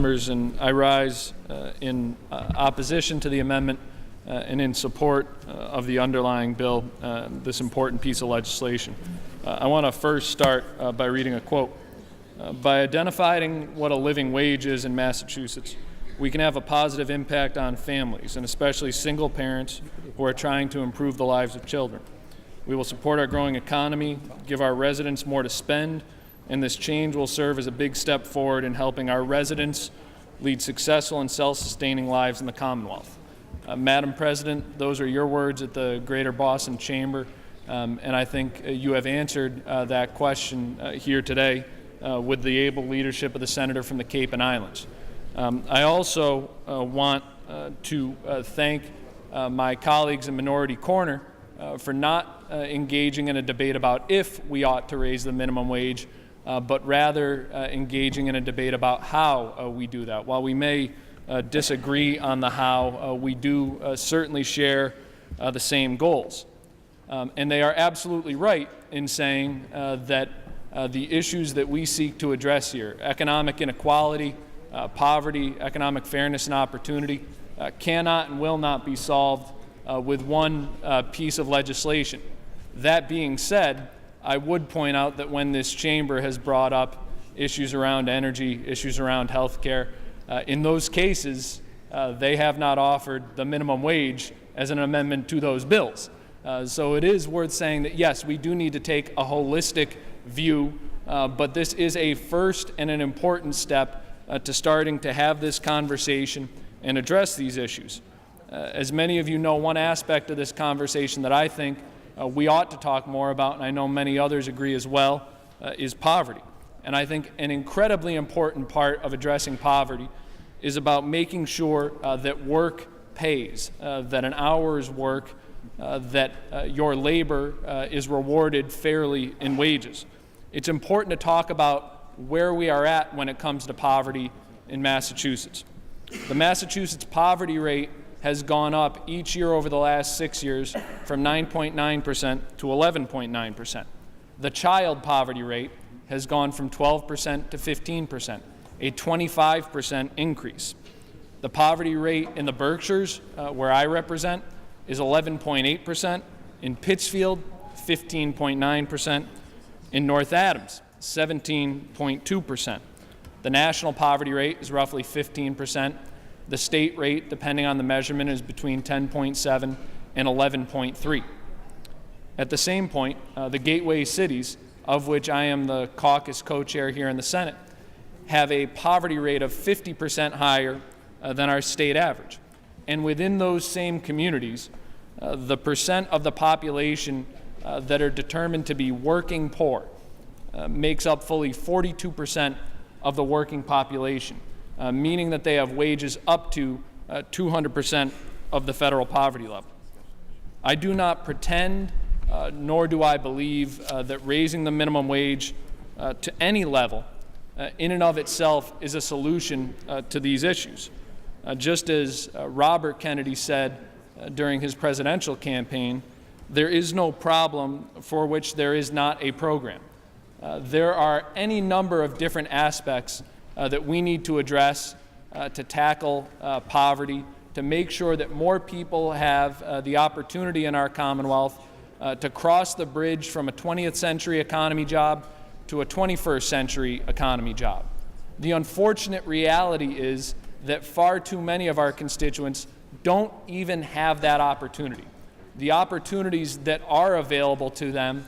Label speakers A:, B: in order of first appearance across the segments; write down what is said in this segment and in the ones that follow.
A: Members, and I rise in opposition to the amendment and in support of the underlying bill, this important piece of legislation. I want to first start by reading a quote. By identifying what a living wage is in Massachusetts, we can have a positive impact on families, and especially single parents who are trying to improve the lives of children. We will support our growing economy, give our residents more to spend, and this change will serve as a big step forward in helping our residents lead successful and self-sustaining lives in the Commonwealth. Madam President, those are your words at the Greater Boston Chamber, and I think you have answered that question here today with the able leadership of the Senator from the Cape and Islands. I also want to thank my colleagues in Minority Corner for not engaging in a debate about if we ought to raise the minimum wage, but rather engaging in a debate about how we do that. While we may disagree on the how, we do certainly share the same goals. And they are absolutely right in saying that the issues that we seek to address here, economic inequality, poverty, economic fairness and opportunity, cannot and will not be solved with one piece of legislation. That being said, I would point out that when this chamber has brought up issues around energy, issues around health care, in those cases, they have not offered the minimum wage as an amendment to those bills. So it is worth saying that, yes, we do need to take a holistic view, but this is a first and an important step to starting to have this conversation and address these issues. As many of you know, one aspect of this conversation that I think we ought to talk more about, and I know many others agree as well, is poverty. And I think an incredibly important part of addressing poverty is about making sure that work pays, that an hour's work, that your labor is rewarded fairly in wages. It's important to talk about where we are at when it comes to poverty in Massachusetts. The Massachusetts poverty rate has gone up each year over the last 6 years from 9.9% to 11.9%. The child poverty rate has gone from 12% to 15%, a 25% increase. The poverty rate in the Berkshires, where I represent, is 11.8%. In Pittsfield, 15.9%. In North Adams, 17.2%. The national poverty rate is roughly 15%. The state rate, depending on the measurement, is between 10.7 and 11.3. At the same point, the gateway cities, of which I am the caucus co-chair here in the Senate, have a poverty rate of 50% higher than our state average. And within those same communities, the percent of the population that are determined to be working poor makes up fully 42% of the working population, meaning that they have wages up to 200% of the federal poverty level. I do not pretend, nor do I believe that raising the minimum wage to any level in and of itself is a solution to these issues. Just as Robert Kennedy said during his presidential campaign, there is no problem for which there is not a program. There are any number of different aspects that we need to address to tackle poverty, to make sure that more people have the opportunity in our Commonwealth to cross the bridge from a 20th century economy job to a 21st century economy job. The unfortunate reality is that far too many of our constituents don't even have that opportunity. The opportunities that are available to them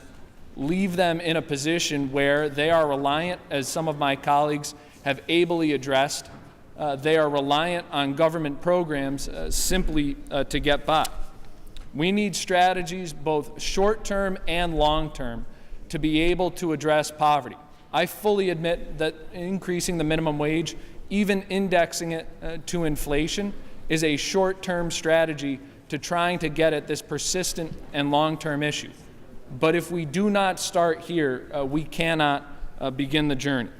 A: leave them in a position where they are reliant, as some of my colleagues have ably addressed, they are reliant on government programs simply to get by. We need strategies, both short-term and long-term, to be able to address poverty. I fully admit that increasing the minimum wage, even indexing it to inflation, is a short-term strategy to trying to get at this persistent and long-term issue. But if we do not start here, we cannot begin the journey.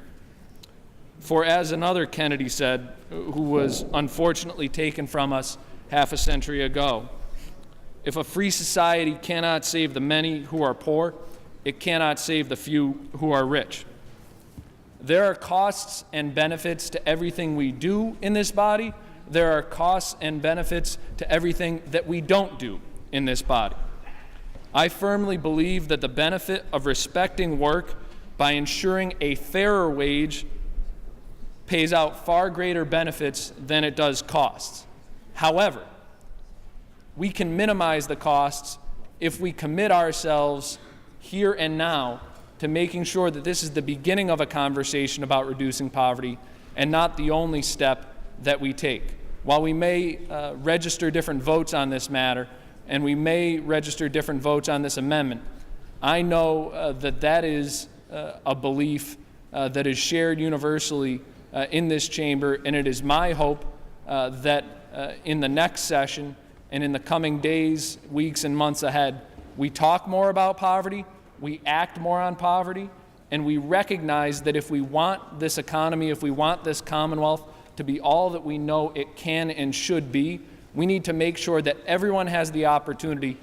A: For as another Kennedy said, who was unfortunately taken from us half a century ago, if a free society cannot save the many who are poor, it cannot save the few who are rich. There are costs and benefits to everything we do in this body. There are costs and benefits to everything that we don't do in this body. I firmly believe that the benefit of respecting work by ensuring a fairer wage pays out far greater benefits than it does costs. However, we can minimize the costs if we commit ourselves here and now to making sure that this is the beginning of a conversation about reducing poverty and not the only step that we take. While we may register different votes on this matter and we may register different votes on this amendment, I know that is a belief that is shared universally in this chamber, and it is my hope that in the next session and in the coming days, weeks, and months ahead, we talk more about poverty, we act more on poverty, and we recognize that if we want this economy, if we want this Commonwealth to be all that we know it can and should be, we need to make sure that everyone has the opportunity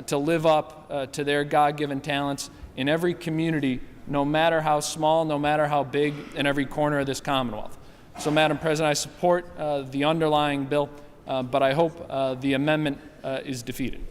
A: to live up to their God-given talents in every community, no matter how small, no matter how big, in every corner of this Commonwealth. So, Madam President, I support the underlying bill, but I hope the amendment is defeated.